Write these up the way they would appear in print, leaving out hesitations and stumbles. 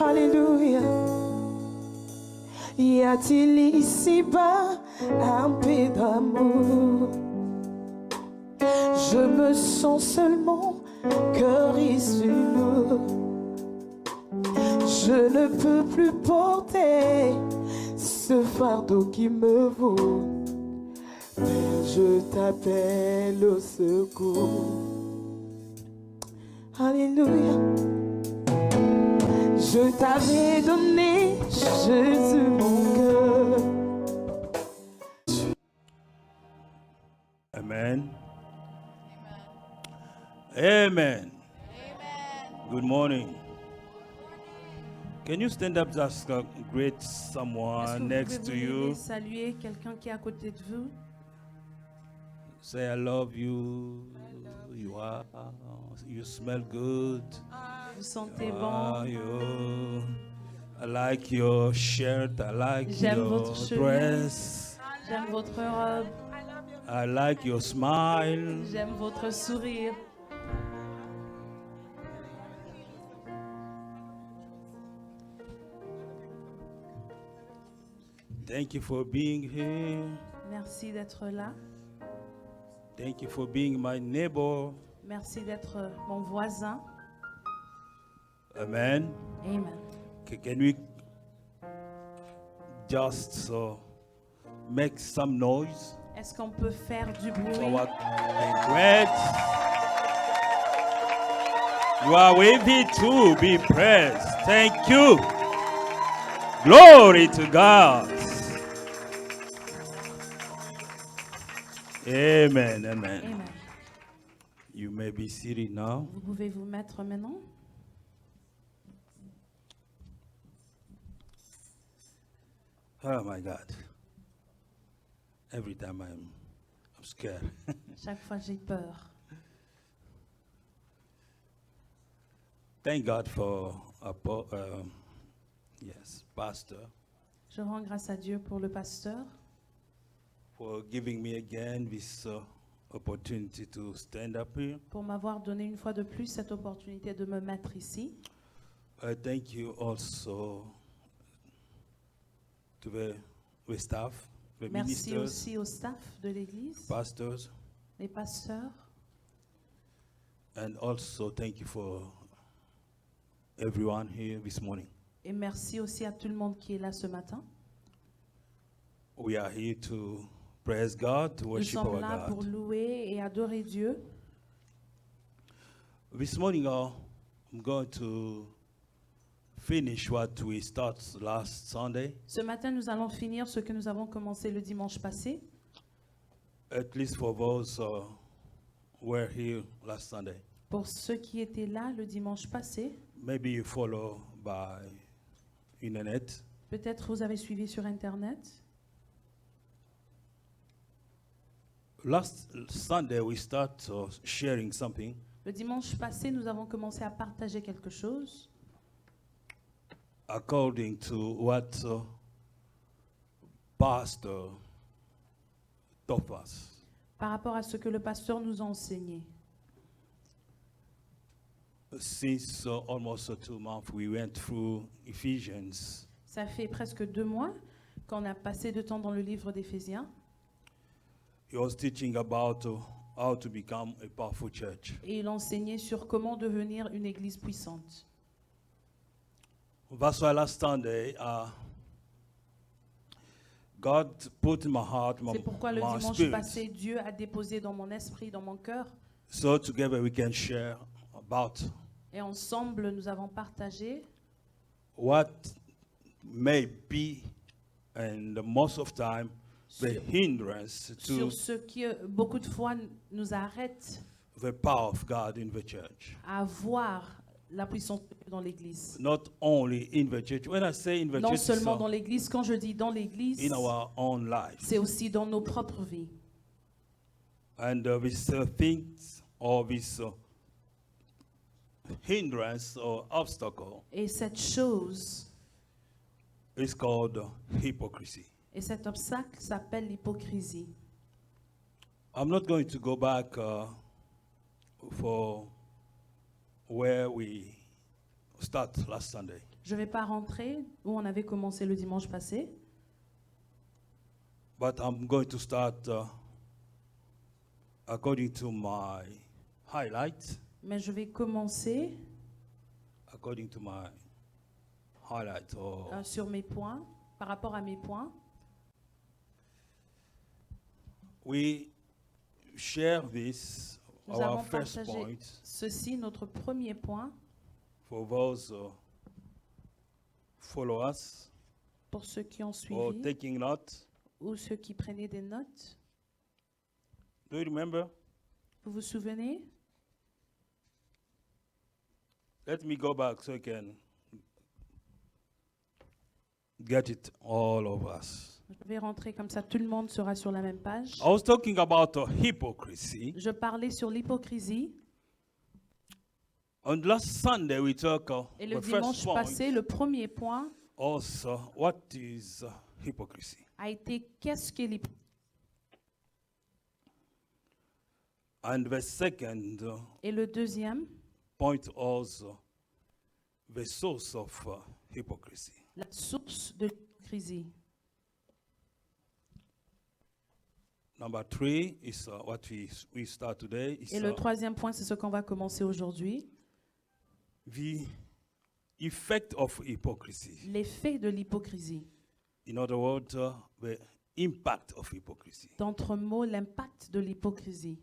Alléluia. Y a-t-il ici-bas un peu d'amour? Je me sens seulement cœur issu lourd. Je ne peux plus porter ce fardeau qui me vaut. Mais je t'appelle au secours. Alléluia. Je t'avais donné, Jésus, mon cœur. Amen. Amen. Good morning. Can you stand up, just greet Est-ce someone que next vous to pouvez you? saluer quelqu'un qui est à côté de vous? Say, I love you. You smell good. Vous sentez bon? I like your shirt. I like J'aime your votre chemise. dress. J'aime votre robe. I like your smile. J'aime votre sourire. Thank you for being here. Merci d'être là. Thank you for being my neighbor. Merci d'être mon voisin. Amen. Amen. Can we just make some noise? Est-ce qu'on peut faire du bruit? Our great. You are worthy to be praised. Thank you. Glory to God. Amen. Amen. Amen. You may be seated now. Vous pouvez vous mettre maintenant. Oh my God. Every time I'm scared. Chaque fois j'ai peur. Thank God for pastor, Je rends grâce à Dieu pour le pasteur, for giving me again this opportunity to stand up here. pour m'avoir donné une fois de plus cette opportunité de me mettre ici. Thank you also to the staff, the Merci ministers, aussi au staff de l'Église, pastors, les pasteurs, and also thank you for everyone here this morning. et merci aussi à tout le monde qui est là ce matin. We are here to praise God, to Nous worship sommes our là pour God. louer et adorer Dieu. This morning, I'm going to finish what we started last Sunday, Ce matin, nous allons finir ce que nous avons commencé le dimanche passé. at least for those who were here last Sunday. Pour ceux qui étaient là le dimanche passé, Maybe you follow by internet. peut-être vous avez suivi sur Internet. Last Sunday, we start sharing something Le dimanche passé, nous avons commencé à partager quelque chose according to what Pastor taught us. par rapport à ce que le pasteur nous a enseigné. Since almost 2 months, we went through Ephesians. Ça fait presque 2 mois qu'on a passé de temps dans le livre d'Éphésiens. He was teaching about how to become a powerful church. Et il enseignait sur comment devenir une église puissante. That's why last Sunday, God put in my heart, C'est pourquoi le my dimanche spirit, passé, Dieu a déposé dans mon esprit, dans mon cœur, so together we can share about et ensemble nous avons partagé what may be, and most of time, the hindrance to sur ce qui beaucoup de fois nous arrête the power of God in the church. à voir la puissance de Dieu dans l'église. Not only in the church. When I say in the Non church, seulement it's, dans l'église, quand je dis dans l'église, in our own life. c'est aussi dans nos propres vies. And these things, or this hindrance or obstacle, Et cette chose, is called hypocrisy. et cet obstacle s'appelle l'hypocrisie. I'm not going to go back for where we start last Sunday. Je ne vais pas rentrer où on avait commencé le dimanche passé, but I'm going to start according to my highlight. mais je vais commencer According to my highlight. sur mes points, par rapport à mes points. We share this, Nous our avons first partagé point, ceci, notre premier point, for those follow us pour ceux qui ont or suivi taking note. ou ceux qui prenaient des notes. Do you remember? Vous vous souvenez? Let me go back so I can get it all of us. Je vais rentrer comme ça, tout le monde sera sur la même page. I was talking about hypocrisy. Je parlais sur l'hypocrisie On last Sunday, we talked et le the first dimanche point passé, le premier point also, what is hypocrisy? a été qu'est-ce qu'est l'hypocrisie? And the second Et le deuxième, point also, the source of hypocrisy. la source de l'hypocrisie. Number 3 is what we start today. Is Et le troisième point, c'est ce qu'on va commencer aujourd'hui. the effect of hypocrisy. L'effet de l'hypocrisie. In other words, the impact of hypocrisy. D'entre mots, l'impact de l'hypocrisie.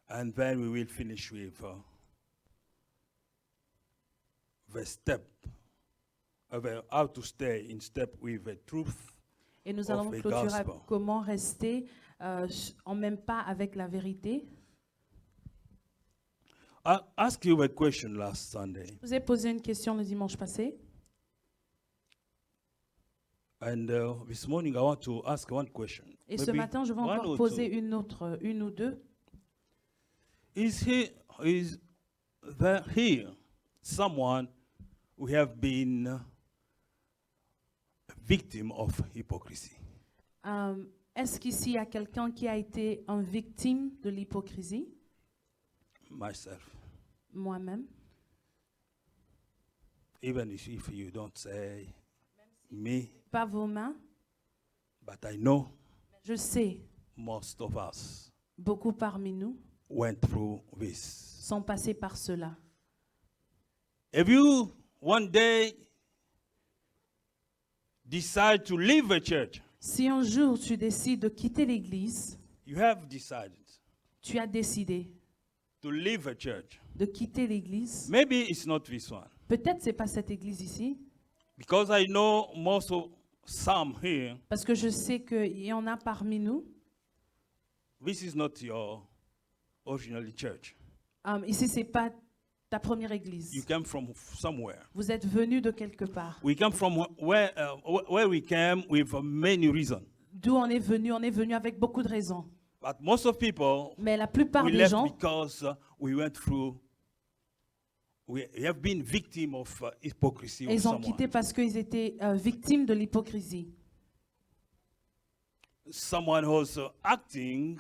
And then we will finish with the step, how to stay in step with the truth. Et nous Of allons the clôturer gospel. avec comment rester en même pas avec la vérité. I asked you a question last Sunday, Je vous ai posé une question le dimanche passé. and this morning I want to ask one question. Et ce Maybe matin, je vais one encore or poser two. une ou deux. Is there here someone who have been a victim of hypocrisy? Est-ce qu'ici, il y a quelqu'un qui a été une victime de l'hypocrisie? Myself. Moi-même. Even if you don't say me, Pas vos mains. but I know Je sais, most of us beaucoup parmi nous went through this. sont passés par cela. If you one day decide to leave a church, Si un jour tu décides de quitter l'église, you have decided tu as décidé to leave a church. de quitter l'église. Maybe it's not this one. Peut-être c'est pas cette église ici, Because I know most of some here, parce que je sais qu'il y en a parmi nous. this is not your original church. Ici, c'est pas ta première église. You came from somewhere. Vous êtes venu de quelque part. We come from where we came with many reasons. D'où on est venu avec beaucoup de raisons. But most of people, Mais la plupart we des left gens, because we went through, we have been victim of hypocrisy of ils ont someone. quitté parce qu'ils étaient victimes de l'hypocrisie. Someone was acting,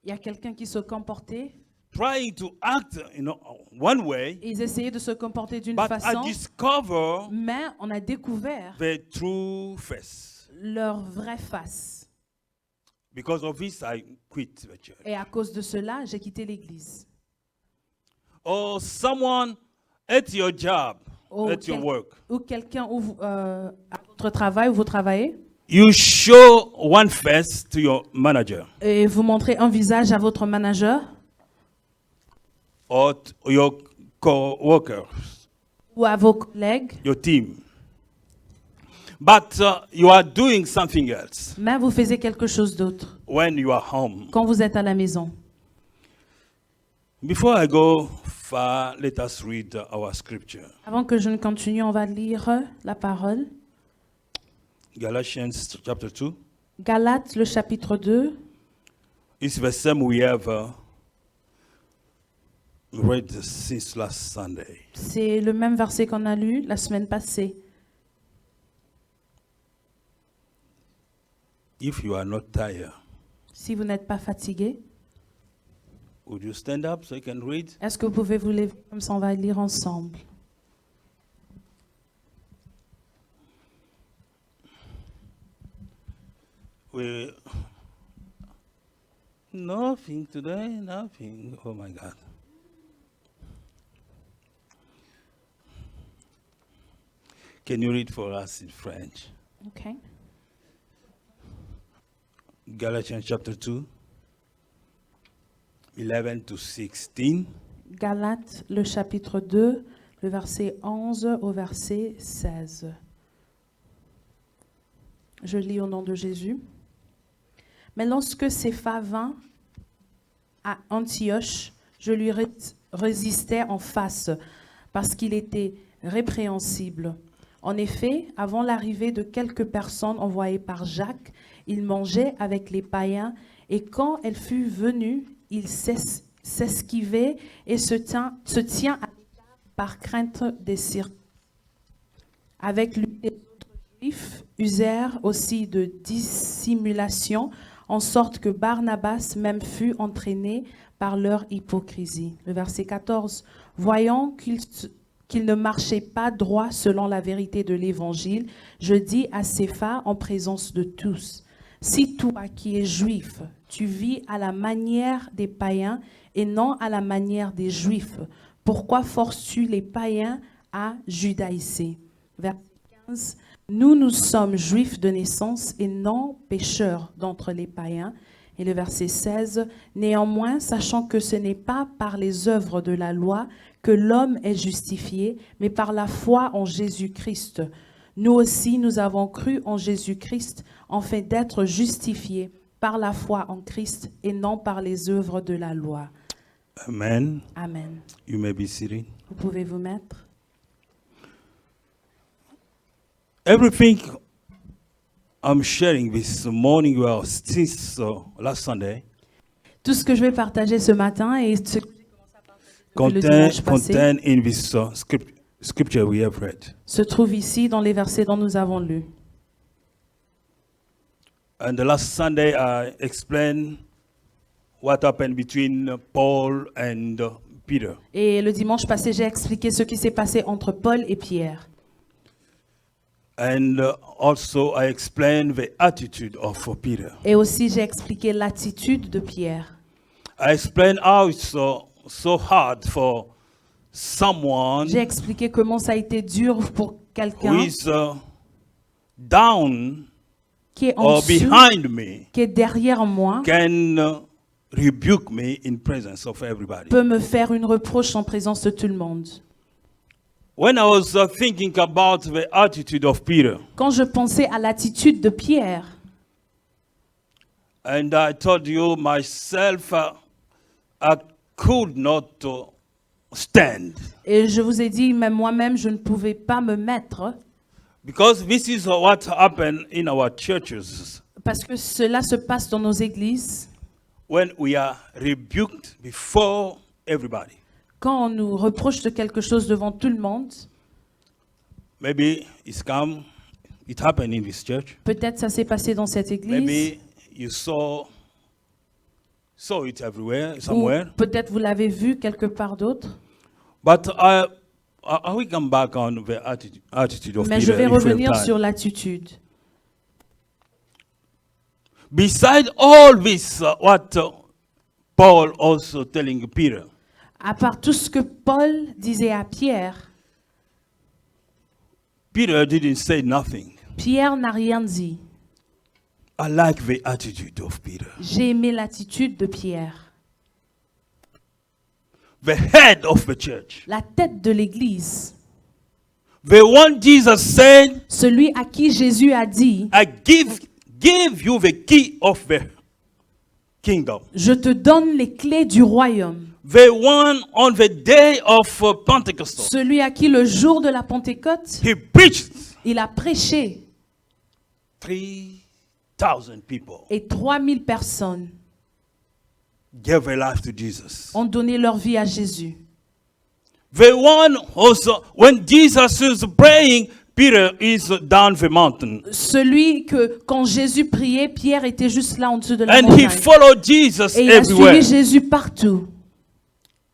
Il y a quelqu'un qui se comportait, trying to act in one way, et ils essayaient de se comporter d'une but I façon, discover mais on a découvert the true face. leur vraie face. Because of this, I quit the church. Et à cause de cela, j'ai quitté l'église. Or someone at your job, Ou at your work, Ou quelqu'un à votre travail où vous travaillez, you show one face to your manager et vous montrez un visage à votre manager or to your co-workers, ou à vos collègues, your team. But you are doing something else mais vous faisiez quelque chose d'autre when you are home. quand vous êtes à la maison. Before I go far, let us read our scripture. Avant que je ne continue, on va lire la parole. Galatians chapter 2. Galates, le chapitre 2. It's the same we have read since last Sunday. C'est le même verset qu'on a lu la semaine passée. If you are not tired, Si vous n'êtes pas fatigué, would you stand up so you can read? est-ce que vous pouvez vous lever comme ça on va lire ensemble? we nothing today, nothing. Oh my God. Can you read for us in French? Okay. Galatians chapter 2, 11 to 16. Galates, le chapitre 2, le verset 11 au verset 16. Je lis au nom de Jésus. Mais lorsque Cépha vint à Antioche, je lui résistais en face parce qu'il était répréhensible. En effet, avant l'arrivée de quelques personnes envoyées par Jacques, il mangeait avec les païens et quand elle fut venue, il s'esquivait et se tient à l'écart par crainte des cirques. Avec lui, les autres juifs usèrent aussi de dissimulation, en sorte que Barnabas même fut entraîné par leur hypocrisie. Le verset 14. Voyant qu'il ne marchait pas droit selon la vérité de l'Évangile, je dis à Cépha en présence de tous, si toi qui es juif, tu vis à la manière des païens et non à la manière des juifs, pourquoi forces-tu les païens à judaïser? Verset 15. Nous sommes juifs de naissance et non pécheurs d'entre les païens. Et le verset 16. Néanmoins, sachant que ce n'est pas par les œuvres de la loi que l'homme est justifié, mais par la foi en Jésus-Christ. Nous aussi, nous avons cru en Jésus-Christ, afin d'être justifiés par la foi en Christ et non par les œuvres de la loi. Amen. Amen. You may be seated. Vous pouvez vous mettre. Everything I'm sharing this morning, well, since last Sunday, Tout ce que je vais partager ce matin et ce que j'ai commencé à partager depuis le dimanche passé contained in this scripture we have read. se trouve ici dans les versets dont nous avons lus. And the last Sunday, I explained what happened between Paul and Peter. Et le dimanche passé, j'ai expliqué ce qui s'est passé entre Paul et Pierre. And also, I explained the attitude of Peter. Et aussi, j'ai expliqué l'attitude de Pierre. I explained how it's so hard for someone J'ai expliqué comment ça a été dur pour who quelqu'un is down qui est en or dessous, behind me qui est derrière moi, can rebuke me in presence of everybody. peut me faire une reproche en présence de tout le monde. When I was thinking about the attitude of Peter, Quand je pensais à l'attitude de Pierre, and I told you myself, I could not stand, et je vous ai dit, même moi-même, je ne pouvais pas me mettre, because this is what happened in our churches parce que cela se passe dans nos églises, when we are rebuked before everybody. quand on nous reproche de quelque chose devant tout le monde. Maybe it happened in this church. Peut-être ça s'est passé dans cette église, Maybe you saw it everywhere, ou somewhere. peut-être vous l'avez vu quelque part d'autre. But I will come back on the attitude of Mais je Peter vais if we have revenir time. sur l'attitude. Beside all this, what Paul also telling Peter, À part tout ce que Paul disait à Pierre, Peter didn't say nothing. Pierre n'a rien dit. I like the attitude of Peter. J'ai aimé l'attitude de Pierre. The head of the church. La tête de l'église. The one Jesus said, Celui à qui Jésus a dit, I give you the key of the kingdom. je te donne les clés du royaume. The one on the day of Pentecost. Celui à qui le jour de la Pentecôte, He preached. il a prêché 3,000 people et 3000 personnes gave their life to Jesus. ont donné leur vie à Jésus. The one also, when Jesus is praying, Peter is down the mountain. Celui que, quand Jésus priait, Pierre était juste là en dessous de la And he montagne. followed Jesus Et il a everywhere. suivi Jésus partout.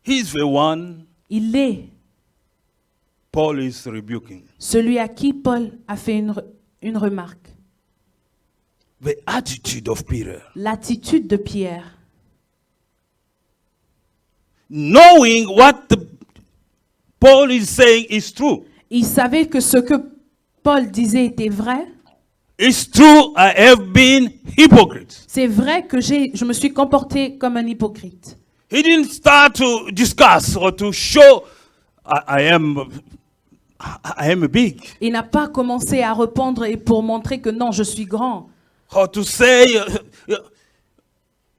He's the one Il est Paul is rebuking. celui à qui Paul a fait une remarque. the attitude of Peter. L'attitude de Pierre. Knowing what Paul is saying is true. Il savait que ce que Paul disait était vrai. It's true, I have been hypocrite. C'est vrai que je me suis comporté comme un hypocrite. He didn't start to discuss or to show I am big. Il n'a pas commencé à répondre et pour montrer que non, je suis grand. Or to say,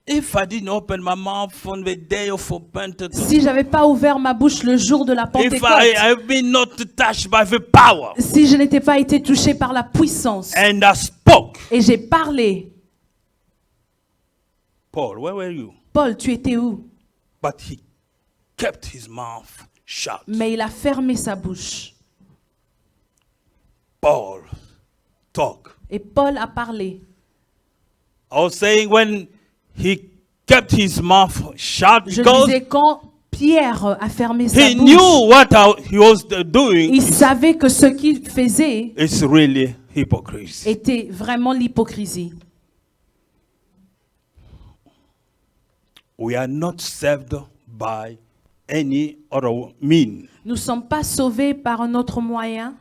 if I didn't open my mouth on the day of Pentecost, Si j'avais pas ouvert ma bouche le jour de la if Pentecôte, I have been not touched by the power, si je n'étais pas été touché par la puissance and I spoke. et j'ai parlé, Paul, where were you? Paul, tu étais où? But he kept his mouth shut. Mais il a fermé sa bouche. Paul, talk. Et Paul a parlé. I was saying when he kept his mouth shut Je because disais quand Pierre a fermé sa he bouche, knew what he was doing il savait que ce qu'il faisait is really hypocrisy. était vraiment l'hypocrisie. We are not saved by any other mean, Nous ne sommes pas sauvés par un autre moyen,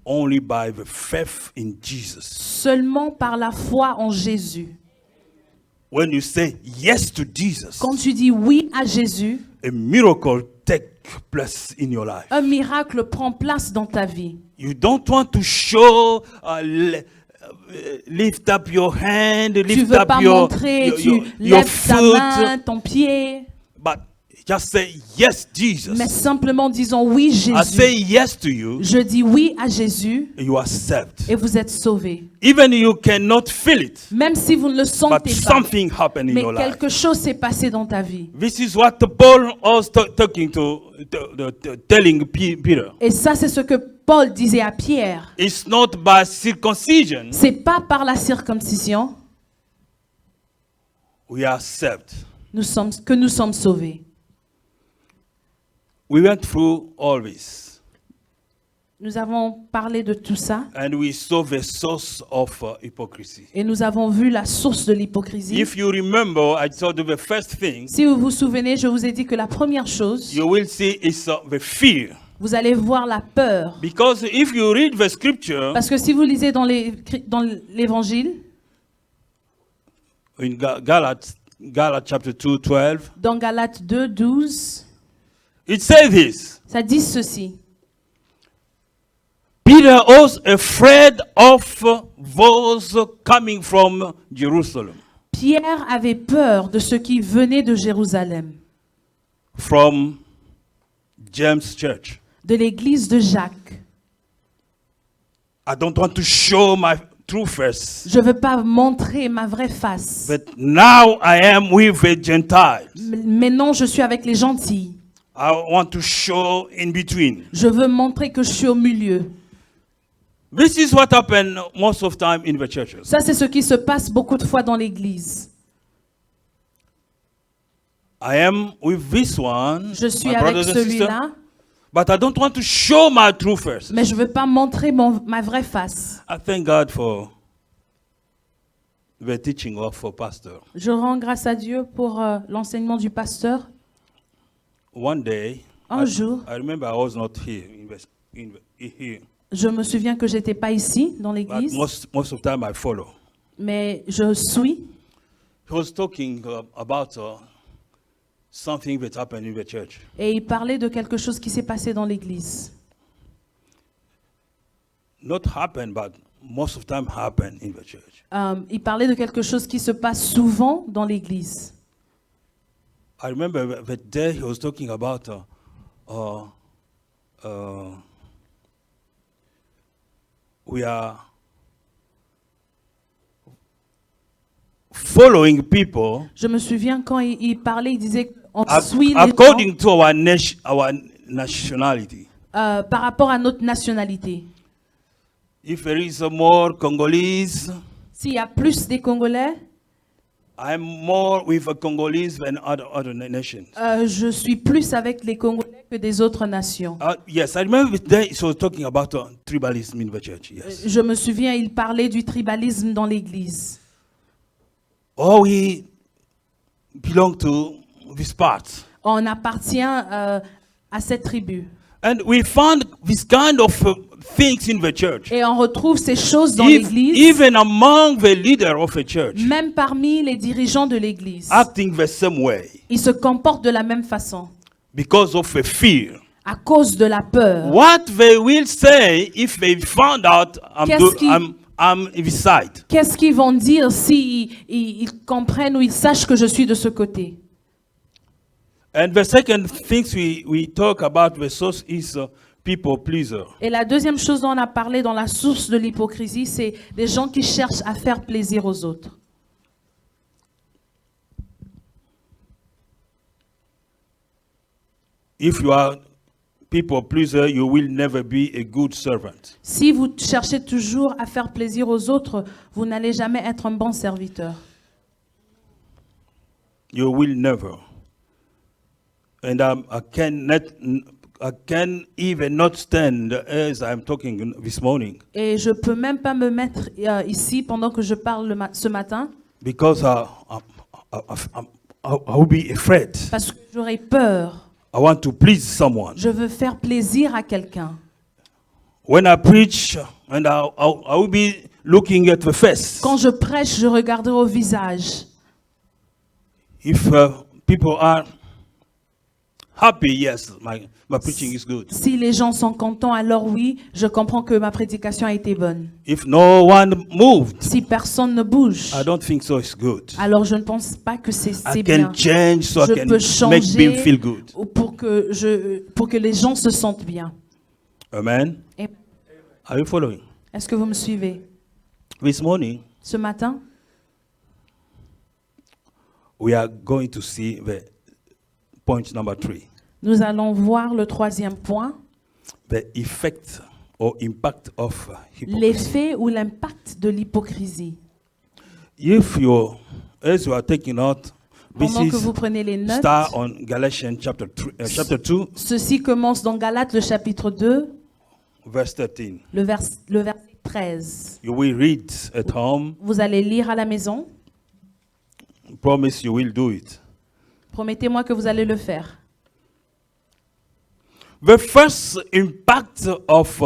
only by the faith in Jesus. seulement par la foi en Jésus. When you say yes to Jesus, Quand tu dis oui à Jésus, a miracle takes place in your life. un miracle prend place dans ta vie. You don't want to show, lift up your hand, Tu lift veux up pas your montrer, tu your lèves ta main, foot, ton pied, but just say yes, Jesus. mais simplement disons oui I say Jésus. yes to you, Je dis oui à Jésus you are saved. et vous êtes sauvés. Even you cannot feel it, Même si vous ne le but sentez pas, something happened in mais your life. quelque chose s'est passé dans ta vie. This is what Paul was talking telling Peter. Et ça, c'est ce que Paul disait à Pierre. It's not by circumcision C'est pas par la circoncision we are saved. que nous sommes sauvés. We went through all this, Nous avons parlé de tout ça and we saw the source of hypocrisy. et nous avons vu la source de l'hypocrisie. If you remember, I told you the first thing Si vous vous souvenez, je vous ai dit que la première chose, you will see is the fear. vous allez voir la peur. Because if you read the scripture Parce que si vous lisez dans l'Évangile, in Galates chapter 2, 12, dans Galates 2, 12, it says this. ça dit ceci. Peter was afraid of those coming from Jerusalem, Pierre avait peur de ceux qui venaient de Jérusalem, from James Church. de l'église de Jacques. I don't want to show my true face, Je ne veux pas montrer ma vraie face. but now I am with the Gentiles. Mais non, je suis avec les gentils. I want to show in between. Je veux montrer que je suis au milieu. This is what happened most of the time in the churches. Ça, c'est ce qui se passe beaucoup de fois dans l'église. I am with this one, Je suis my avec brothers and sisters, celui-là, but I don't want to show my true face. mais je ne veux pas montrer ma vraie face. I thank God for the teaching of a pastor. Je rends grâce à Dieu pour l'enseignement du pasteur. One day, Un jour, I remember I was not here, here, je me souviens que j'étais pas ici dans but l'église, most of the time I follow. mais je suis. He was talking about something that happened in the church. Et il parlait de quelque chose qui s'est passé dans l'église. Not happened, but most of the time happened in the church. Il parlait de quelque chose qui se passe souvent dans l'église. I remember that day he was talking about we are following people Je me souviens quand il parlait, il disait on suit les gens, according to our nationality. par rapport à notre nationalité. If there is more Congolese, S'il y a plus des Congolais, I'm more with a Congolese than other nations. je suis plus avec les Congolais que des autres nations. Yes, I remember the day he was talking about tribalism in the church. Yes. Je me souviens, il parlait du tribalisme dans l'église. or we belong to this part. On appartient à cette tribu. And we found this kind of things in the church. Et on retrouve ces choses dans l'église, Even among the leader of a church, même parmi les dirigeants de l'église. acting the same way Ils se comportent de la même façon, because of the fear. à cause de la peur. What they will say if they found out I'm this side. Qu'est-ce qu'ils vont dire si ils comprennent ou ils sachent que je suis de ce côté? And the second thing we talk about the source is people pleaser. Et la deuxième chose dont on a parlé dans la source de l'hypocrisie, c'est des gens qui cherchent à faire plaisir aux autres. If you are people pleaser, you will never be a good servant. Si vous cherchez toujours à faire plaisir aux autres, vous n'allez jamais être un bon serviteur. You will never. And I can even not stand as I'm talking this morning Et je peux même pas me mettre ici pendant que je parle ce matin because I will be afraid. parce que j'aurais peur. I want to please someone. Je veux faire plaisir à quelqu'un. When I preach, and I will be looking at the face. Quand je prêche, je regarderai au visage. If people are happy, yes, my preaching is good. Si les gens sont contents, alors oui, je comprends que ma prédication a été bonne. If no one moved, Si personne ne bouge, I don't think so it's good. alors je ne pense pas que c'est I bien. can change so I Je can peux make them changer feel good. pour que les gens se sentent bien. Amen. Et- Are you following? Est-ce que vous me suivez? This morning, Ce matin, we are going to see the point number 3. nous allons voir le troisième point, The effect or impact of hypocrisy. l'effet ou l'impact de l'hypocrisie. If you, as you are taking note, this Pendant que is vous prenez les notes, start on Galatians chapter 2, ceci commence dans Galates, le chapitre 2, verse 13. le verset 13. You will read at home. Vous allez lire à la maison. Promise you will do it. Promettez-moi que vous allez le faire. The first impact of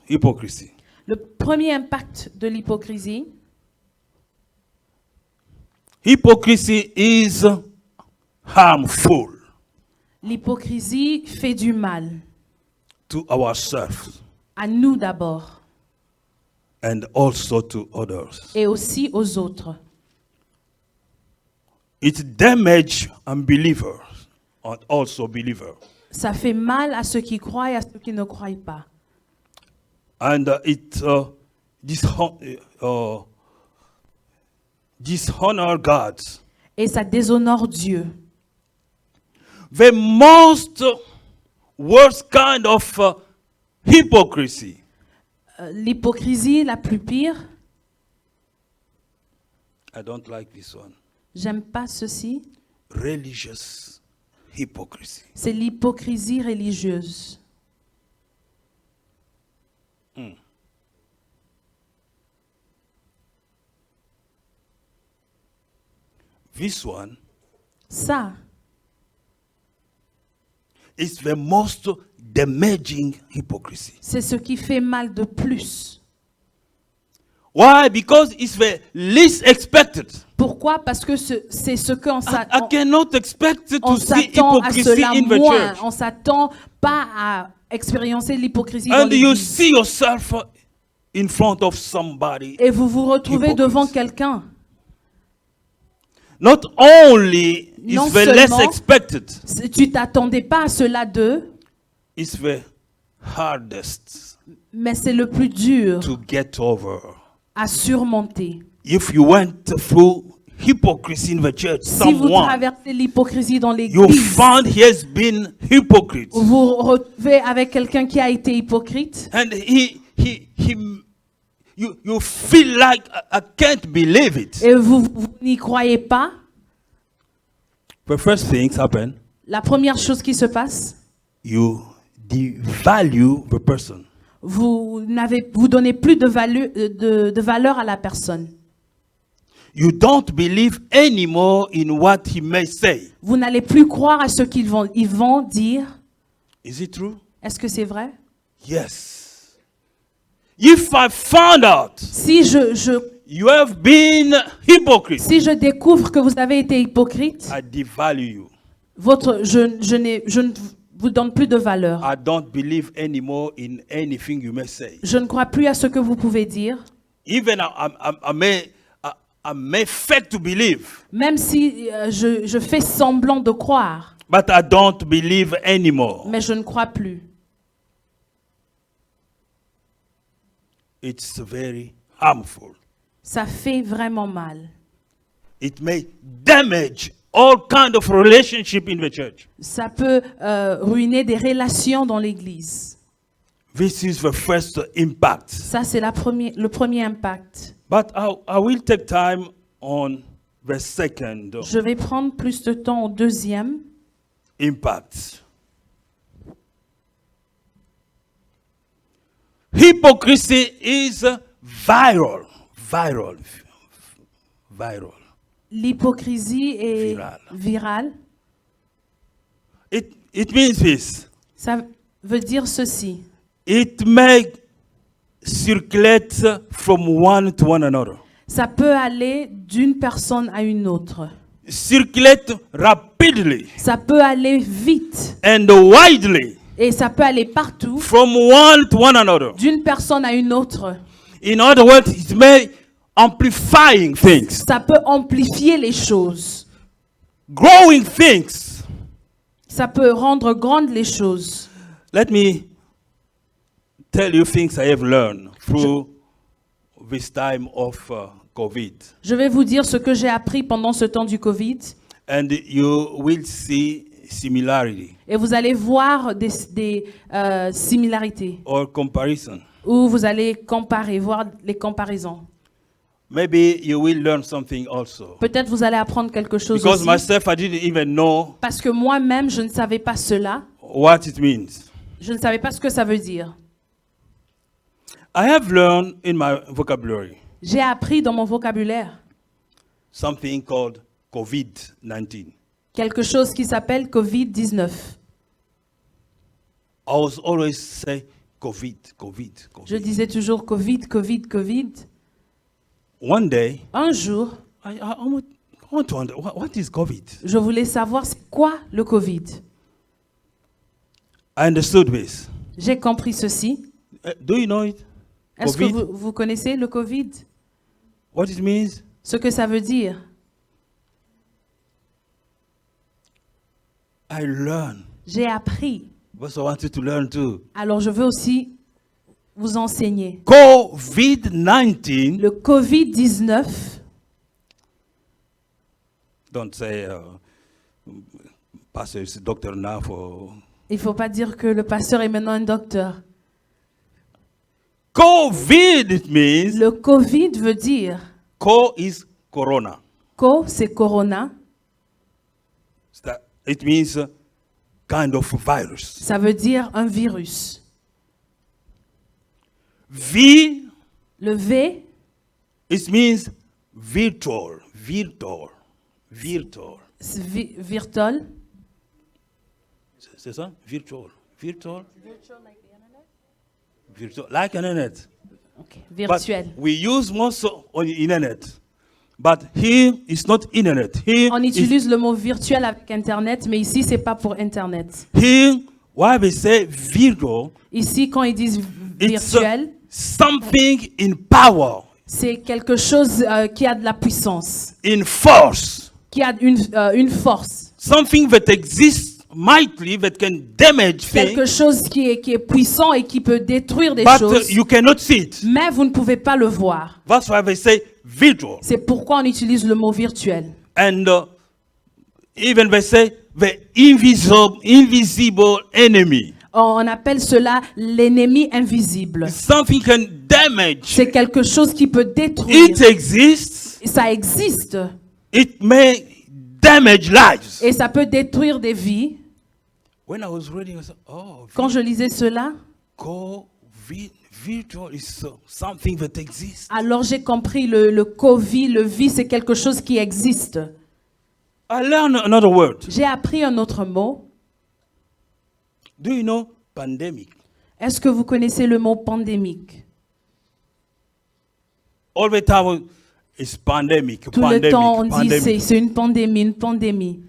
hypocrisy. Le premier impact de l'hypocrisie, Hypocrisy is harmful l'hypocrisie fait du mal to ourselves à nous d'abord and also to others. et aussi aux autres. It damages unbelievers and also believers. Ça fait mal à ceux qui croient et à ceux qui ne croient pas. And it dishonor God. Et ça déshonore Dieu. The most worst kind of hypocrisy L'hypocrisie la plus pire, I don't like this one. j'aime pas ceci, Religious hypocrisy. c'est l'hypocrisie religieuse. This one Ça, is the most damaging hypocrisy. c'est ce qui fait mal de plus. Why? Because it's the least expected. Pourquoi? Parce que c'est ce qu'on I cannot expect on to see s'attend à hypocrisy cela in the moins. church. On s'attend pas à expériencer l'hypocrisie dans And you l'église. see yourself in front of somebody. Et vous vous retrouvez Hypocrite. devant quelqu'un. Not only is Non the less seulement- expected, Tu t'attendais pas à cela d'eux, it's the hardest mais c'est le plus dur to get over. à surmonter. If you went through hypocrisy in the church, Si vous someone traversez l'hypocrisie dans you l'église, found he has been hypocrite, vous vous retrouvez avec quelqu'un qui a été hypocrite, and you feel like I can't believe it. et vous n'y croyez pas, The first things happen. la première chose qui se passe, You devalue the person. vous donnez plus de valeur à la personne. You don't believe anymore in what he may say. Vous n'allez plus croire à ce ils vont dire. Is it true? Est-ce que c'est vrai? Yes. If I found out Si you have been hypocrite, si je découvre que vous avez été hypocrite, I devalue you. je ne vous donne plus de valeur. I don't believe anymore in anything you may say. Je ne crois plus à ce que vous pouvez dire. Even I may fake to believe, Même si je fais semblant de croire, but I don't believe anymore. mais je ne crois plus. It's very harmful. Ça fait vraiment mal. It may damage all kind of relationship in the church. Ça peut ruiner des relations dans l'Église. This is the first impact. Ça, c'est le premier impact. But I will take time on the second Je vais prendre plus de temps au deuxième. impact. Hypocrisy is viral. L'hypocrisie est virale. It means this. Ça veut dire ceci. It may circulate from one to one another. Ça peut aller d'une personne à une autre. Circulate rapidly Ça peut aller vite. and widely Et ça peut aller partout, from one to one another. d'une personne à une autre. In other words, it may amplifying things, Ça peut amplifier les choses. growing things. Ça peut rendre grandes les choses. Let me tell you things I have learned through this time of COVID. Je vais vous dire ce que j'ai appris pendant ce temps du Covid. And you will see similarity Et vous allez voir des similarités. or comparison. Où vous allez comparer, voir les comparaisons. Maybe you will learn something also. Peut-être vous allez apprendre quelque chose Because aussi. myself, I didn't even know Parce que moi-même, je ne savais pas cela. what it means. Je ne savais pas ce que ça veut dire. I have learned in my vocabulary J'ai appris dans mon vocabulaire something called COVID-19. quelque chose qui s'appelle Covid-19. I was always say COVID. Je disais toujours Covid. One day, Un jour, I want to wonder, what is COVID? je voulais savoir c'est quoi le Covid. I understood this. J'ai compris ceci. Do you know it? Est-ce que Covid? vous connaissez le Covid? What it means? Ce que ça veut dire? I learned. J'ai appris. But I want you to learn too. Alors je veux aussi vous enseigner. COVID-19. Le Covid-19, Don't say pastor is a doctor now for il ne faut pas dire que le pasteur est maintenant un docteur. COVID. It means Le Covid veut dire, co is corona. Co, c'est corona. It means kind of virus. Ça veut dire un virus. V, Le V, it means virtual. c'est virtual. C'est ça? Virtual. Virtual like an internet. Okay. But Virtuel. we use most on the internet. But here it's not internet. Here On utilise le mot virtuel avec Internet, mais ici, c'est pas pour Internet. here why we say virtual, Ici, quand ils disent it's virtuel, something in power, c'est quelque chose qui a de la puissance, in force, qui a une force. something that exists mightily that can damage Quelque things, chose qui est puissant et qui peut détruire des but choses, you cannot see it. mais vous ne pouvez pas le voir. That's why they say virtual. C'est pourquoi on utilise le mot virtuel. And even they say the invisible enemy. On appelle cela l'ennemi invisible. Something can damage. C'est quelque chose qui peut détruire. It exists. Ça existe It may damage lives. et ça peut détruire des vies. When I was reading, I said, oh, Quand je lisais cela, COVID-19. virtual is something that exists. Alors j'ai compris le Covid, le vie, c'est quelque chose qui existe. I learned another word. J'ai appris un autre mot. Do you know pandemic? Est-ce que vous connaissez le mot pandémique? All the time it's pandemic. Tout le temps, on dit c'est une pandémie, une pandémie.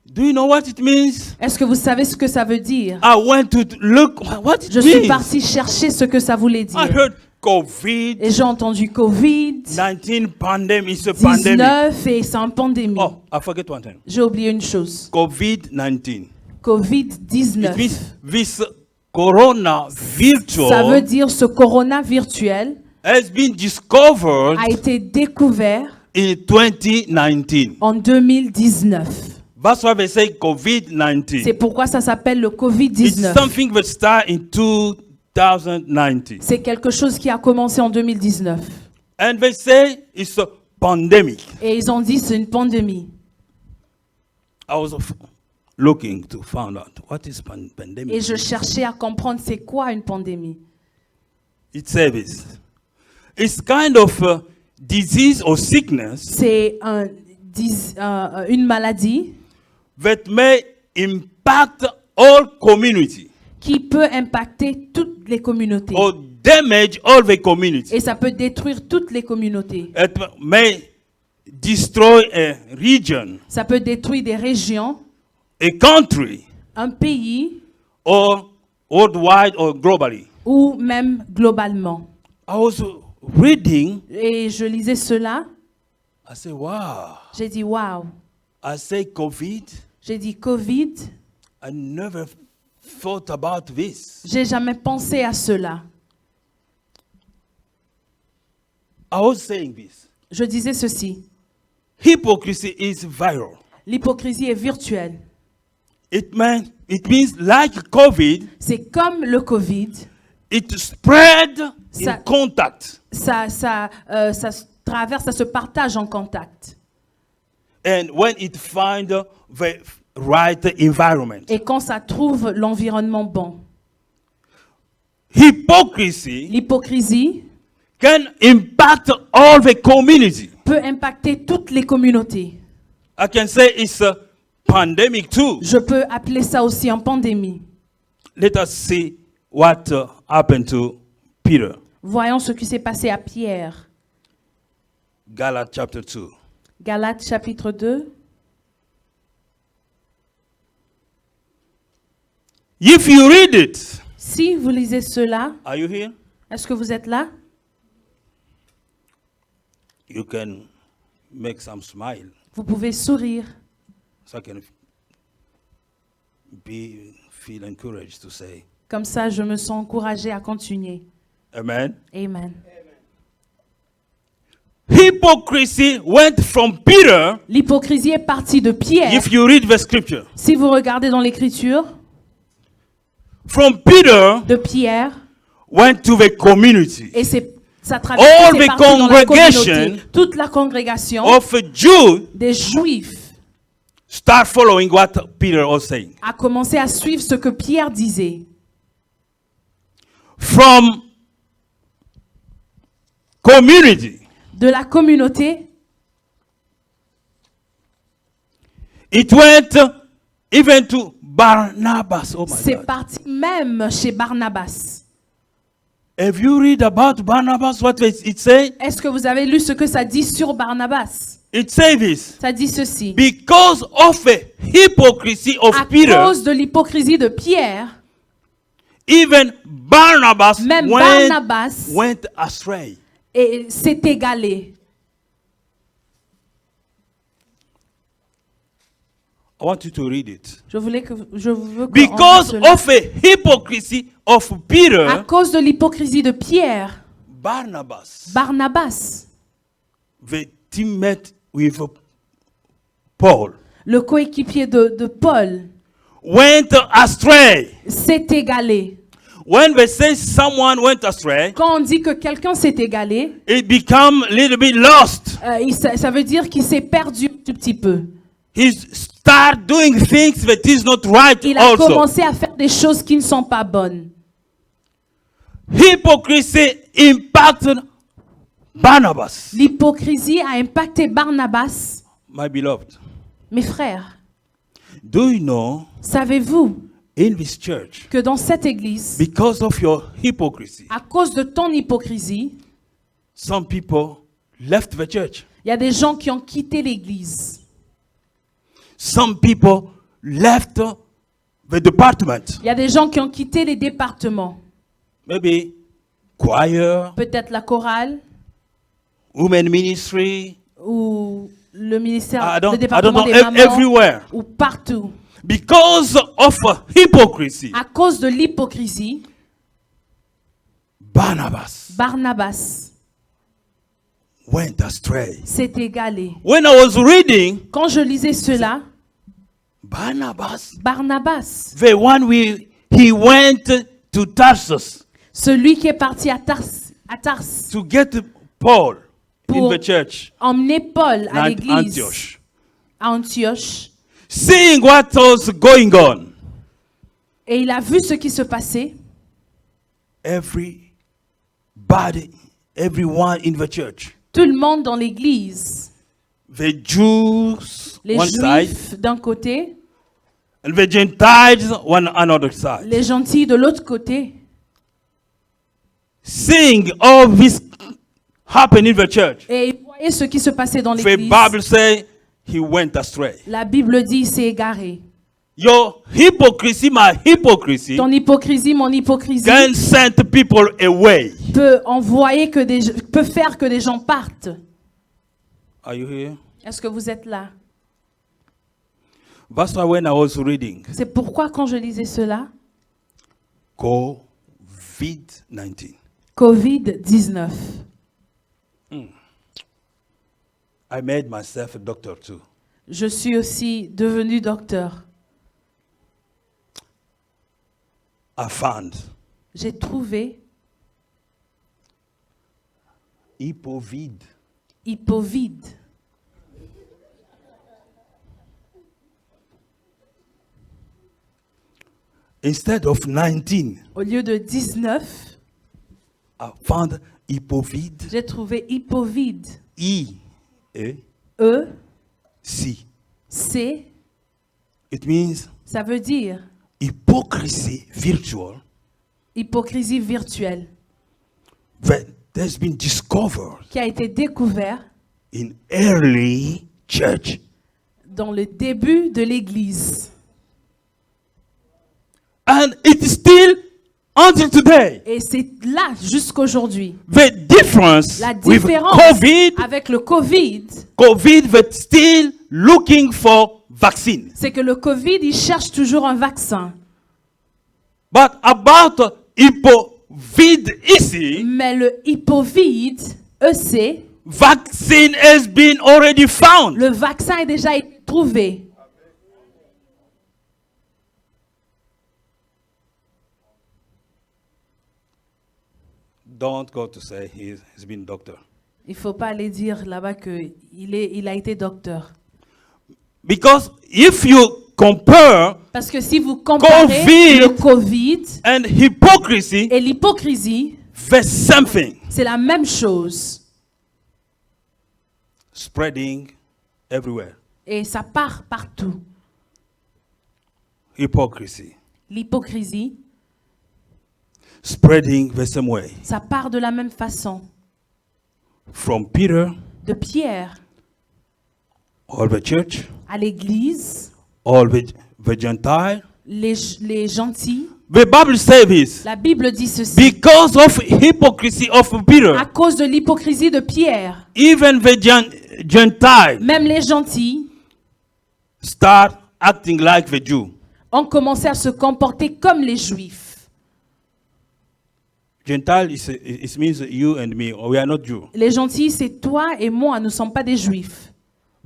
Do you know what it means? Est-ce que vous savez ce que ça veut dire? I went to look what it Je means. suis partie chercher ce que ça voulait I dire. heard COVID. Et j'ai entendu Covid, 19 pandemic is a pandemic. 19 et c'est une pandémie. Oh, I forget one thing. J'ai oublié une chose. COVID-19. It Covid-19. means this corona Ça veut virtual dire ce corona virtuel has been discovered a été découvert in 2019. en 2019. That's why they say C'est COVID-19. pourquoi ça s'appelle le It's Covid-19. something that started in 2019. C'est quelque chose qui a commencé en 2019. And they say it's a pandemic. Et ils ont dit c'est une pandémie. I was looking to find out what is pandemic. Et je cherchais à comprendre c'est quoi une pandémie. It says this. It's kind of a disease or sickness C'est une maladie that may impact all community qui peut impacter toutes les communautés. or damage all the community. Et ça peut détruire toutes les communautés. It may destroy a region, Ça peut détruire des régions, a country, un pays or worldwide or globally. ou même globalement. I was reading. Et je lisais cela, I said, wow. j'ai dit waouh. I say COVID. J'ai dit Covid, I never thought about this. j'ai jamais pensé à cela. I was saying this. Je disais ceci, Hypocrisy is viral. l'hypocrisie est virtuelle. It means like COVID, C'est comme le Covid, it spread in Ça- contact. ça se traverse, ça se partage en contact. And when it find the right environment. Et quand ça trouve l'environnement bon. Hypocrisy L'hypocrisie can impact all the community. peut impacter toutes les communautés. I can say it's a pandemic too. Je peux appeler ça aussi en pandémie. Let us see what happened to Peter. Voyons ce qui s'est passé à Pierre. Galates chapter 2. Galates chapitre 2. If you read it, Si vous lisez cela, are you here? est-ce que vous êtes là? You can make some smile Vous pouvez sourire. so I can feel encouraged to say Comme ça, je me sens encouragée à continuer. amen. Amen. Hypocrisy went from Peter. L'hypocrisie est partie de Pierre. If you read the scripture, Si vous regardez dans l'Écriture, from Peter de Pierre, went to the community et ça All traverse the partout dans la congregation communauté. Toute la congrégation of Jews des Juifs start following what Peter was saying. a commencé à suivre ce que Pierre disait. From community, De la communauté, it went even to Barnabas. Oh my c'est God. parti même chez Barnabas. Have you read about Barnabas? What it say? Est-ce que vous avez lu ce que ça dit sur Barnabas? It say this. Ça dit ceci. Because of the hypocrisy of À Peter, cause de l'hypocrisie de Pierre, even Barnabas même Barnabas went astray. s'est égalé. I want you to read it. Je veux qu'on lise Because cela. of the hypocrisy of À Peter, cause de l'hypocrisie de Pierre, Barnabas, Barnabas, the teammate with Paul, le coéquipier de Paul, went astray. s'est égalé. When they say someone went astray, Quand on dit que quelqu'un s'est égalé, it become a little bit lost. ça veut dire qu'il s'est perdu un tout petit peu. He start doing things that is not right Il a also. commencé à faire des choses qui ne sont pas bonnes. hypocrisy impacted Barnabas. L'hypocrisie a impacté Barnabas. My beloved, Mes frères, do you know savez-vous in this church, que dans cette église, because of your hypocrisy, à cause de ton hypocrisie, some people left the church. il y a des gens qui ont quitté l'église. Some people left the department. Il y a des gens qui ont quitté les départements. Maybe choir, Peut-être la chorale women ministry, ou le ministère, I le don't département know, des mamans, everywhere. ou partout. Because of hypocrisy, À cause de l'hypocrisie, Barnabas Barnabas went astray. s'est égalé. When I was reading, Quand je lisais cela, Barnabas, Barnabas, the one he went to Tarsus celui qui est parti à Tars to get Paul in Pour the church emmener Paul à at l'église Antioch. à Antioche, Seeing what was going on, et il a vu ce qui se passait. everyone in the church, Tout le monde dans l'église, the Jews les one side juifs d'un côté, and the Gentiles one another side. les gentils de l'autre côté, Seeing all this happen in the church, et ils voyaient ce qui se passait dans the l'église. Bible says he went astray. La Bible dit il s'est égaré. Your hypocrisy, my hypocrisy, Ton hypocrisie, mon hypocrisie, can send people away. peut faire que des gens partent. Are you here? Est-ce que vous êtes là? That's why when I was reading C'est pourquoi quand je lisais cela, COVID-19, Covid-19, I made myself a doctor too. je suis aussi devenu docteur. I found J'ai trouvé hypovide. hypovide. Instead of 19, Au lieu de 19, I found hypovide. j'ai trouvé hypovide. E-A-C. C, It means ça veut dire hypocrisy virtual hypocrisie virtuelle, that has been discovered qui a été découvert in early church. dans le début de l'Église. And it's still until today. Et c'est là jusqu'aujourd'hui. The difference La with différence COVID, avec le Covid, that still looking for vaccine. c'est que le Covid, il cherche toujours un vaccin. But about hypovide ici, Mais le hypovide, EC, vaccine has been already found. le vaccin est déjà été trouvé. Don't go to say he's been doctor. Il ne faut pas aller dire là-bas qu'il a été docteur. Because if you compare Parce que si vous comparez Covid le Covid and hypocrisy, et l'hypocrisie, the same thing. c'est la même chose. Spreading everywhere. Et ça part partout. Hypocrisy. L'hypocrisie, Spreading the same way. ça part de la même façon. From Peter, De Pierre all the church, à l'église, all the Gentile. les gentils. The Bible says this. La Bible dit ceci. Because of hypocrisy of Peter, À cause de l'hypocrisie de Pierre, even the Gentile même les gentils start acting like the Jew. ont commencé à se comporter comme les Juifs. Gentile it means you and me. We are not Jew. Les gentils, c'est toi et moi, nous ne sommes pas des Juifs.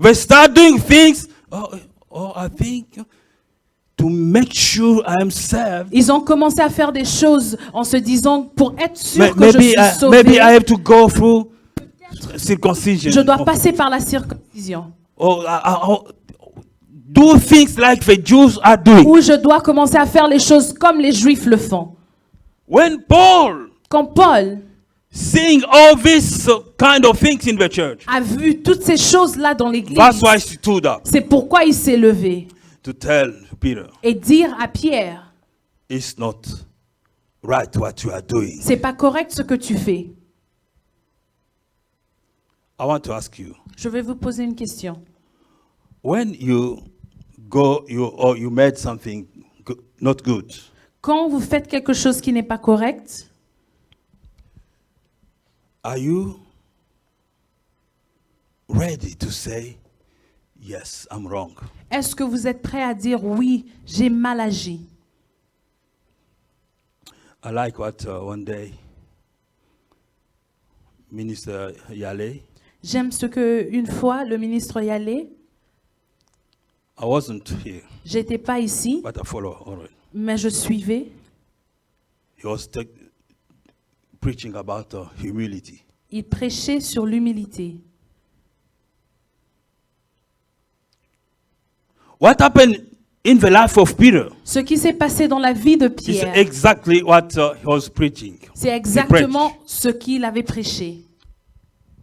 They start doing things. I think to make sure I am saved. Ils ont commencé à faire des choses en se disant, pour être sûr que je Maybe suis sauvé, maybe I have to go through circumcision. je dois passer par la circoncision. Or do things like the Jews are doing. Ou je dois commencer à faire les choses comme les Juifs le font. When Paul Quand Paul seeing all these kind of things in the church, a vu toutes ces choses-là dans l'église, that's why he stood up c'est pourquoi il s'est levé to tell Peter, et dire à Pierre, it's not right what you are doing. c'est pas correct ce que tu fais. I want to ask you, Je vais vous poser une question. when you go, you made something not good, Quand vous faites quelque chose qui n'est pas correct, are you ready to say, yes, I'm wrong? est-ce que vous êtes prêt à dire oui, j'ai mal agi? I like what one day Minister Yale, J'aime ce que une fois le ministre y allait. I wasn't here, J'étais pas ici, but I follow already. mais je suivais. He was preaching about humility. Il prêchait sur l'humilité. What happened in the life of Peter Ce qui s'est passé dans la vie de is Pierre, exactly what he was preaching. c'est exactement ce qu'il avait prêché.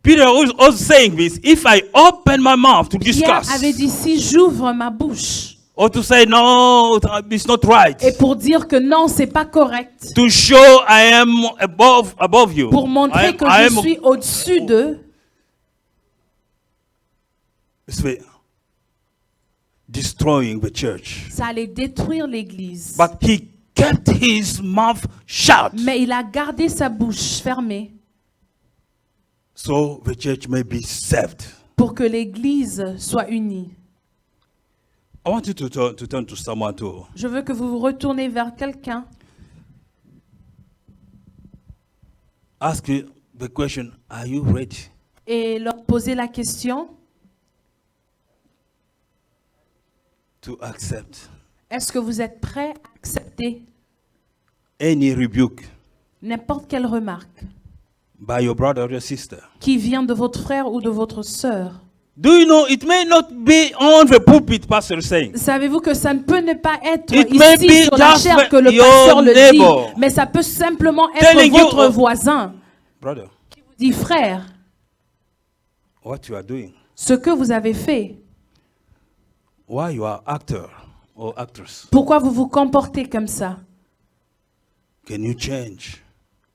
Peter was also saying this, if I open my mouth to Pierre discuss, avait dit, si j'ouvre ma bouche, or to say, no, it's not right, et pour dire que non, c'est pas correct, to show I am above you, pour montrer que je suis au-dessus d'eux, it's destroying the church. ça allait détruire l'église. But he kept his mouth shut, Mais il a gardé sa bouche fermée so the church may be saved. pour que l'église soit unie. I want you to turn to someone to Je veux que vous vous retournez vers quelqu'un ask you the question, are you ready et leur poser la question, to accept est-ce que vous êtes prêts à accepter any rebuke n'importe quelle remarque by your brother or your sister? qui vient de votre frère ou de votre sœur? Do you know it may not be on the pulpit pastor saying, Savez-vous que ça ne peut ne pas être It may ici be sur la just chair que le your pasteur le neighbor dit, mais ça peut simplement telling être you, votre voisin brother, qui vous dit, frère, what you are doing, ce que vous avez fait, why you are actor or actress, pourquoi vous vous comportez comme ça? can you change?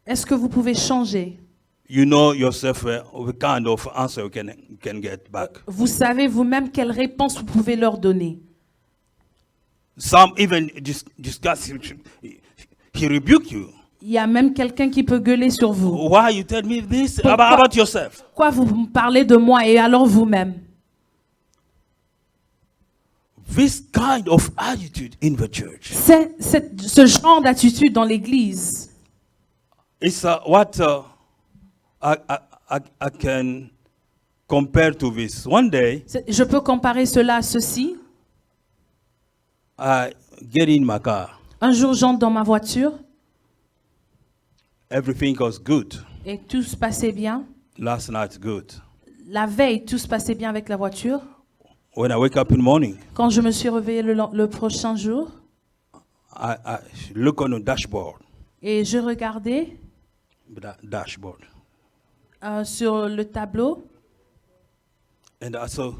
Est-ce que vous pouvez changer? You know yourself the kind of answer you can get back. Vous savez vous-même quelle réponse vous pouvez leur donner. Some even discuss, he rebuke you. Il y a même quelqu'un qui peut gueuler sur vous. Why you tell me this Pourquoi? about yourself? Pourquoi vous me parlez de moi et alors vous-même? This kind of attitude in the church. Ce genre d'attitude dans l'église, It's what I can compare to this. One day, je peux comparer cela à ceci. I get in my car. Un jour, j'entre dans ma voiture Everything was good. et tout se passait bien. Last night, good. La veille, tout se passait bien avec la voiture. When I wake up in the morning, Quand je me suis réveillée le prochain jour I look on the dashboard. et je regardais Dashboard. sur le tableau And I saw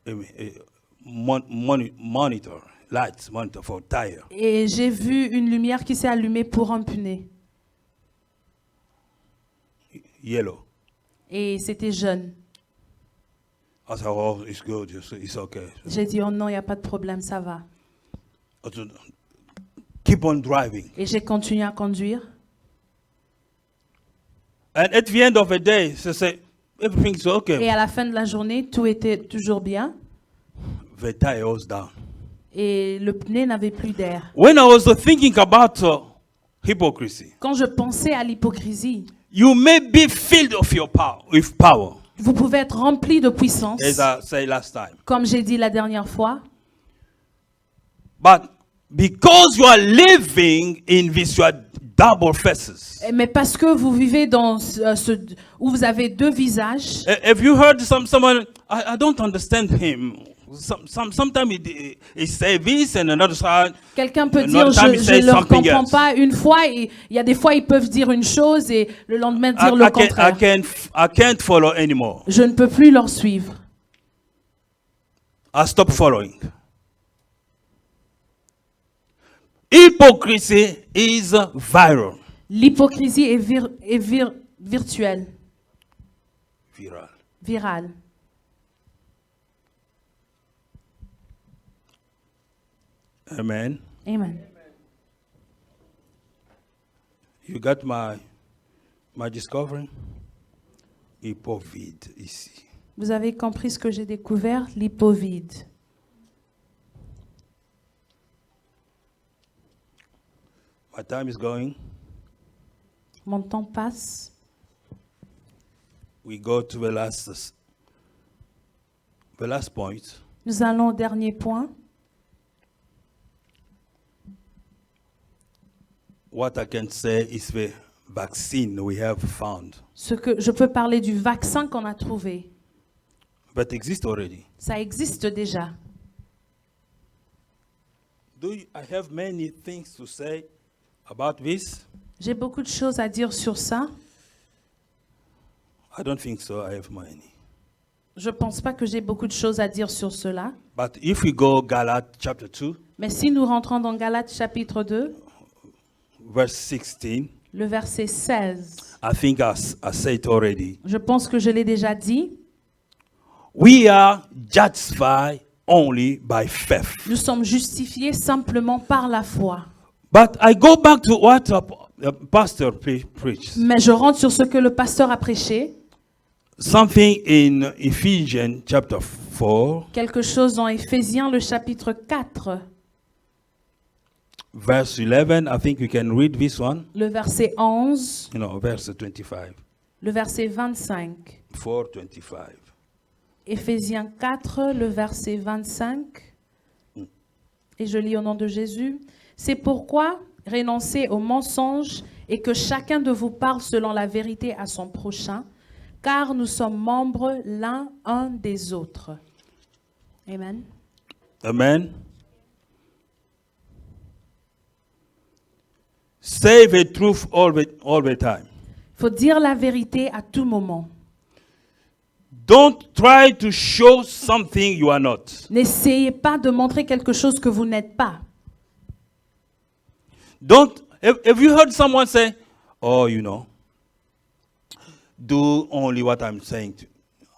a monitor, lights monitor for tire. et j'ai vu une lumière qui s'est allumée pour un pneu. Yellow. Et c'était jaune. I said, oh, it's good. It's okay. J'ai dit, oh non, il n'y a pas de problème, ça va. I said, keep on driving. Et j'ai continué à conduire. And at the end of the day, they say, everything's Et okay. à la fin de la journée, tout était toujours bien. The tire was down. Et le pneu n'avait plus d'air. When I was thinking about hypocrisy, Quand je pensais à l'hypocrisie, you may be filled of your power, with power, vous pouvez être rempli de puissance, as I said last time. comme j'ai dit la dernière fois. But because you are living in this, you are double faces. Mais parce que vous vivez dans où vous avez deux visages. Have you heard someone, I don't understand him. Sometimes it say this and another side. Quelqu'un peut Another dire, time he je says ne leur something comprends else. pas une fois, et il y a des fois ils peuvent dire une chose et le lendemain dire le contraire. I can't follow anymore. Je ne peux plus leur suivre. I stop following. Hypocrisy is viral. L'hypocrisie est virtuelle, Viral. virale. Amen. Amen. You got my discovery? Hypovide ici. Vous avez compris ce que j'ai découvert? L'hypovide. My time is going. Mon temps passe. We go to the last point. Nous allons au dernier point. What I can say is the vaccine we have found. Ce que je peux parler du vaccin qu'on a trouvé. But exists already. Ça existe déjà. I have many things to say about this? J'ai beaucoup de choses à dire sur ça. I don't think so. I have many. Je ne pense pas que j'ai beaucoup de choses à dire sur cela. But if we go Galates chapter 2, Mais si nous rentrons dans Galates chapitre 2, verse 16, le verset 16, I think I said it already. je pense que je l'ai déjà dit. We are justified only by faith. Nous sommes justifiés simplement par la foi. But I go back to what a pastor preached. Mais je rentre sur ce que le pasteur a prêché. Something in Ephesians chapter 4, Quelque chose dans Éphésiens, le chapitre 4, verse 11. I think we can read this one. le verset 11, Verse 25. le verset 25. 4:25. Éphésiens 4, le verset 25. Et je lis au nom de Jésus. C'est pourquoi renoncez aux mensonges et que chacun de vous parle selon la vérité à son prochain, car nous sommes membres l'un un des autres. Amen. Amen. Say the truth all the time. Il faut dire la vérité à tout moment. Don't try to show something you are not. N'essayez pas de montrer quelque chose que vous n'êtes pas. Have you heard someone say, oh, do only what I'm saying,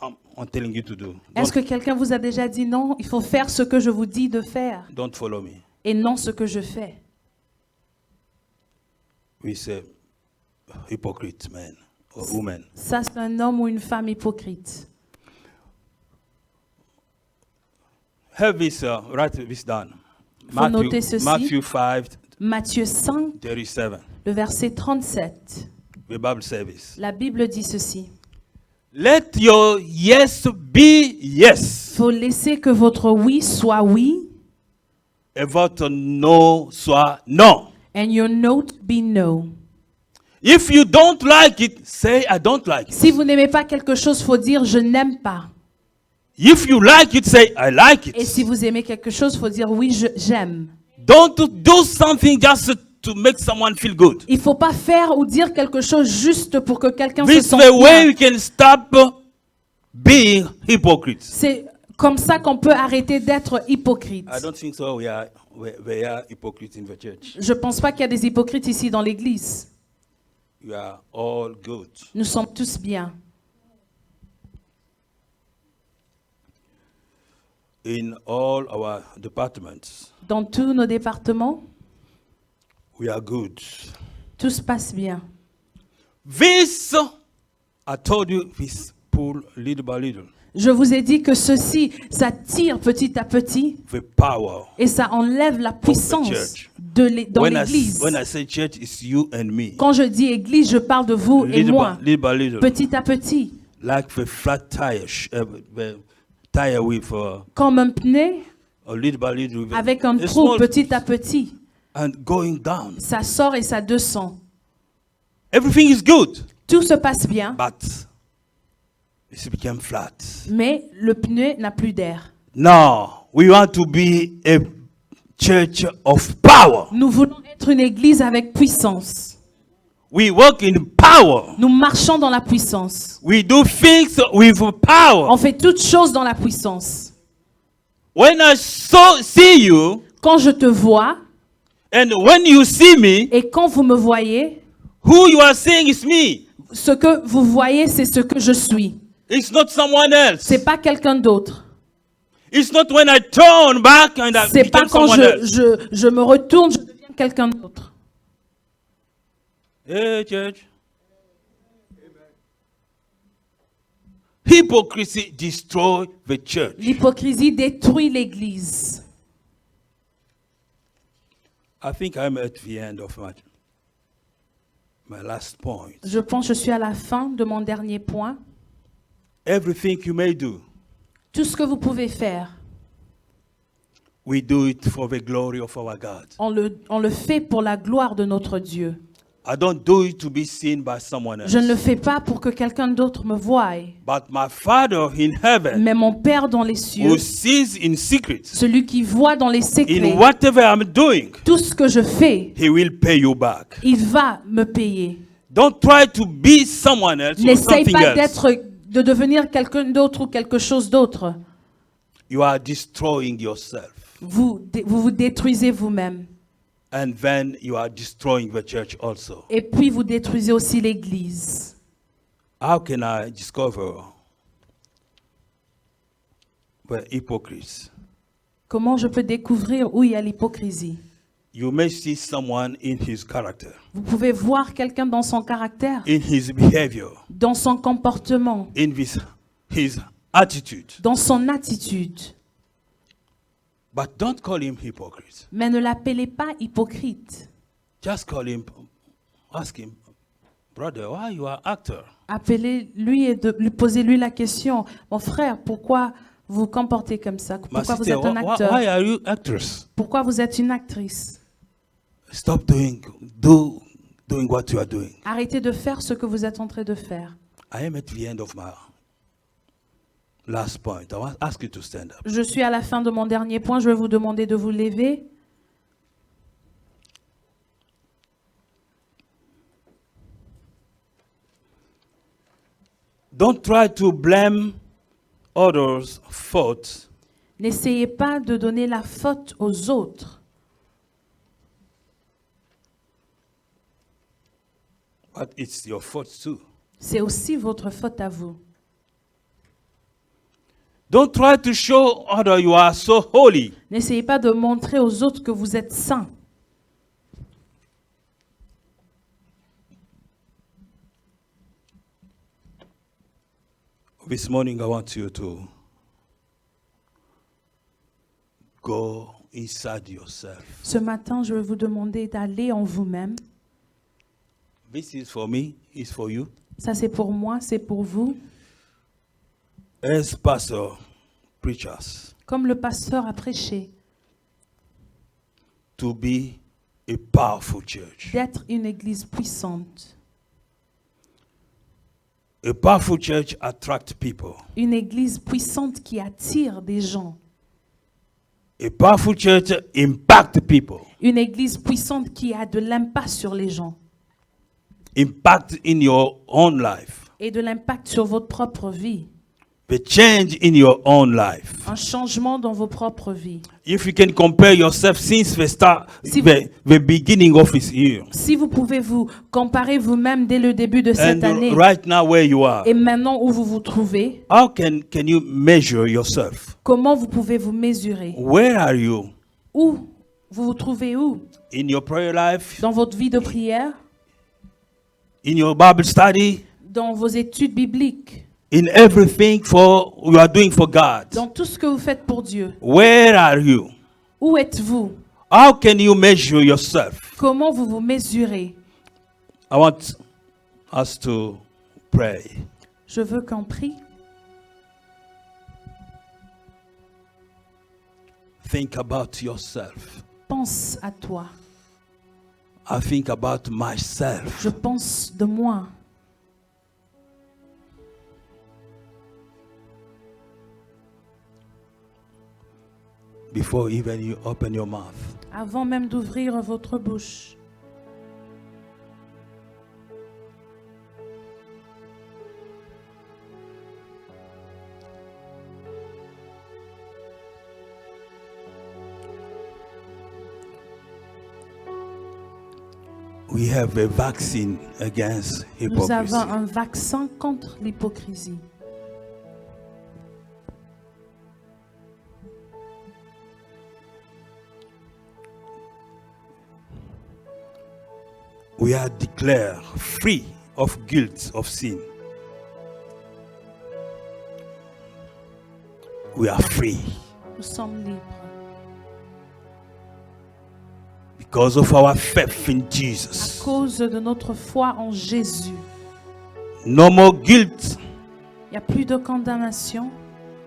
I'm telling you to do. Est-ce que quelqu'un vous a déjà dit non, il faut faire ce que je vous dis de faire Don't follow me. et non ce que je fais? We say, hypocrite man or woman. Ça, c'est un homme ou une femme hypocrite. Have this, write this down. Faut noter ceci. Matthew 5, Matthieu 5, 37. le verset 37. The Bible says this. La Bible dit ceci. Let your yes be yes, Il faut laisser que votre oui soit oui et votre no soit non. and your no be no. If you don't like it, say I don't like it. Si vous n'aimez pas quelque chose, il faut dire je n'aime pas. If you like it, say I like Et si it. vous aimez quelque chose, il faut dire oui, j'aime. Don't do something just to make someone feel good. Il ne faut pas faire ou dire quelque chose juste pour que quelqu'un se This is sente the way bien. we can stop being hypocrites. C'est comme ça qu'on peut arrêter d'être hypocrite. I don't think so. We are hypocrites in the church. Je ne pense pas qu'il y a des hypocrites ici dans l'église. We are all good. Nous sommes tous bien. In all our departments, Dans tous nos départements, we are good. tout se passe bien. This, I told you, this pull little by little. Je vous ai dit que ceci, ça tire petit à petit The power. et ça enlève la puissance church. dans When l'église. I say church, it's you and me. Quand je dis église, je parle de vous et moi. Little by little. Petit à petit, Like the flat tire, the tire with comme un pneu a little by little. With avec un a trou small- petit à petit. and going down. Ça sort et ça descend. Everything is good, Tout se passe bien, but it became flat. mais le pneu n'a plus d'air. Now, we want to be a church of power. Nous voulons être une église avec puissance. We walk in power. Nous marchons dans la puissance. We do things with power. On fait toutes choses dans la puissance. When I see you, Quand je te vois and when you see me, et quand vous me voyez, who you are seeing is me. ce que vous voyez, c'est ce que je suis. It's not someone else. C'est pas quelqu'un d'autre. It's not when I turn back and I C'est pas become quand someone else. je me retourne, je deviens quelqu'un d'autre. Hey, church. Hypocrisy destroys the church. L'hypocrisie détruit l'église. I think I'm at the end of my last point. Je pense que je suis à la fin de mon dernier point. Everything you may do, Tout ce que vous pouvez faire, we do it for the glory of our God. on le fait pour la gloire de notre Dieu. I don't do it to be seen by someone else. Je ne le fais pas pour que quelqu'un d'autre me voie. But my Father in heaven, Mais mon Père dans les cieux, who sees in secret, celui qui voit dans les in secrets, whatever I'm doing, tout ce que je fais, He will pay you back. il va me payer. Don't try to be someone else or N'essaye something pas else. de devenir quelqu'un d'autre ou quelque chose d'autre. You are destroying yourself. Vous vous détruisez vous-même. And then you are destroying the church also. Et puis vous détruisez aussi l'église. How can I discover the hypocrites? Comment je peux découvrir où il y a l'hypocrisie? You may see someone in his character, Vous pouvez voir quelqu'un dans son caractère, in his behavior, dans son comportement, in his attitude. dans son attitude. But don't call him hypocrite. Mais ne l'appelez pas hypocrite. Just call him, ask him, brother, why you are actor? Appelez-lui et lui posez-lui la question. Mon frère, pourquoi vous vous comportez comme ça? My Pourquoi vous sister, êtes un why acteur? are you actress? Pourquoi vous êtes une actrice? Stop doing what you are doing. Arrêtez de faire ce que vous êtes en train de faire. I am at the end of my last point. I want to ask you to stand up. Je suis à la fin de mon dernier point. Je vais vous demander de vous lever. Don't try to blame others' faults. N'essayez pas de donner la faute aux autres. But it's your fault too. C'est aussi votre faute à vous. Don't try to show others you are so holy. N'essayez pas de montrer aux autres que vous êtes saints. This morning I want you to go inside yourself. Ce matin, je vais vous demander d'aller en vous-même. This is for me, it's for you. Ça, c'est pour moi, c'est pour vous. As pastor preachers, Comme le pasteur a prêché, to be a powerful church. d'être une église puissante. A powerful church attracts people. Une église puissante qui attire des gens. A powerful church impacts people. Une église puissante qui a de l'impact sur les gens. Impact in your own life. Et de l'impact sur votre propre vie. The change in your own life. Un changement dans vos propres vies. If you can compare yourself since the start, Si the beginning of this year, Si vous pouvez vous comparer vous-même dès le début de cette and année right now where you are, et maintenant où vous vous trouvez, how can you measure yourself? comment vous pouvez vous mesurer? Where are you? Où vous vous trouvez où? In your prayer life, Dans votre vie de prière? in your Bible study, Dans vos études bibliques? in everything you are doing for God. Dans tout ce que vous faites pour Dieu? Where are you? Où êtes-vous? How can you measure yourself? Comment vous vous mesurez? I want us to pray. Je veux qu'on prie. Think about yourself. Pense à toi. I think about myself. Je pense de moi. before even you open your mouth. Avant même d'ouvrir votre bouche. We have a vaccine against Nous hypocrisy. avons un vaccin contre l'hypocrisie. We are declared free of guilt of sin. We are free Nous sommes libres. because of our faith in À Jesus. cause de notre foi en Jésus. No more guilt Il n'y a plus de condamnation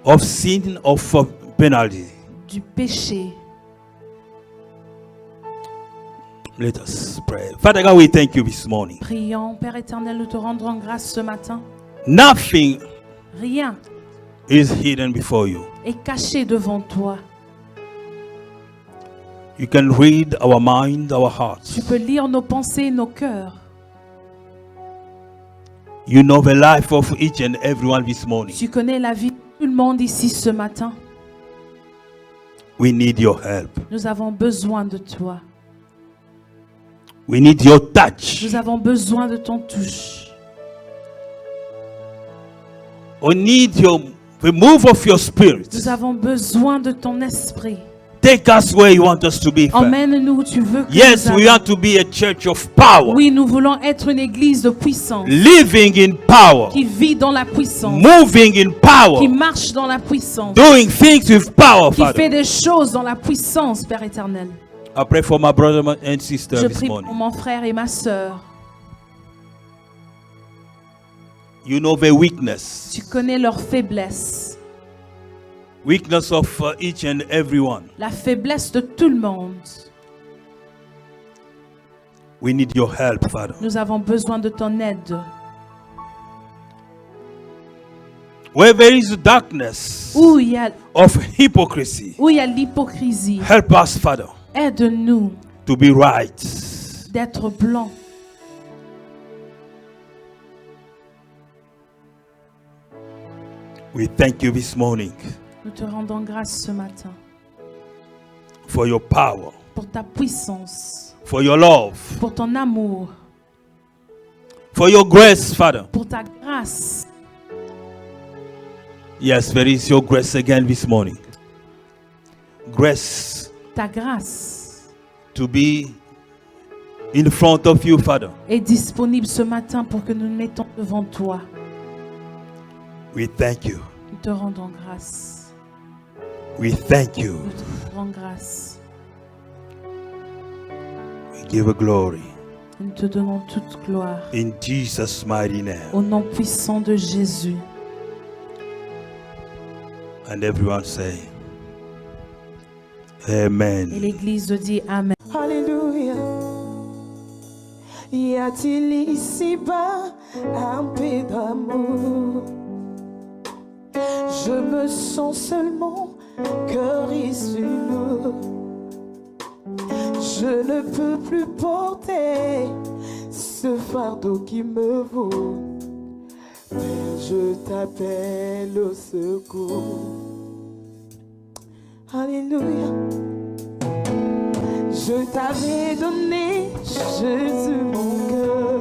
of sin or for penalty. du péché. Let us pray. Father God, we thank you this morning. Prions, Père éternel, nous te rendrons grâce ce matin. Nothing Rien is hidden before you. est caché devant toi. You can read our mind, our Tu hearts. peux lire nos pensées et nos cœurs. You know the life of each and everyone this morning. Tu connais la vie de tout le monde ici ce matin. We need your help. Nous avons besoin de toi. We need your touch. Nous avons besoin de ton touche. We need the move of your spirit. Nous avons besoin de ton esprit. Take us where you want us to be. Father. Emmène-nous où tu veux que Yes, nous we allions. want to be a church of power. Oui, nous voulons être une église de puissance, Living in power. qui vit dans la puissance, Moving in power. qui marche dans la puissance, Doing things with power, qui fait Father. des choses dans la puissance, Père éternel. I pray for my brother and sister Je this prie pour morning. mon frère et ma sœur. You know the weakness. Tu connais leurs faiblesses, Weakness of each and every one. la faiblesse de tout le monde. We need your help, Father. Nous avons besoin de ton aide. Where there is darkness Où il y a, of hypocrisy, où il y a l'hypocrisie, help us, Father, aide-nous to be right. d'être blancs. We thank you this morning Nous te rendons grâce ce matin for your power, pour ta puissance, for your love, pour ton amour, for your grace, Father. pour ta grâce. Yes, there is your grace again this morning. Grace Ta grâce to be in front of you, Father. est disponible ce matin pour que nous nous mettons devant toi. We thank you. Nous te rendons grâce. We thank you. Nous te rendons grâce. We give a glory Nous te donnons toute gloire. in Jesus' mighty name. Au nom puissant de Jésus. And everyone say, Et Amen. l'Église dit Amen. Alléluia. Y a-t-il ici-bas un peu d'amour? Je me sens seulement cœur issu lourd. Je ne peux plus porter ce fardeau qui me vaut. Père, je t'appelle au secours. Alléluia. Je t'avais donné, Jésus, mon cœur.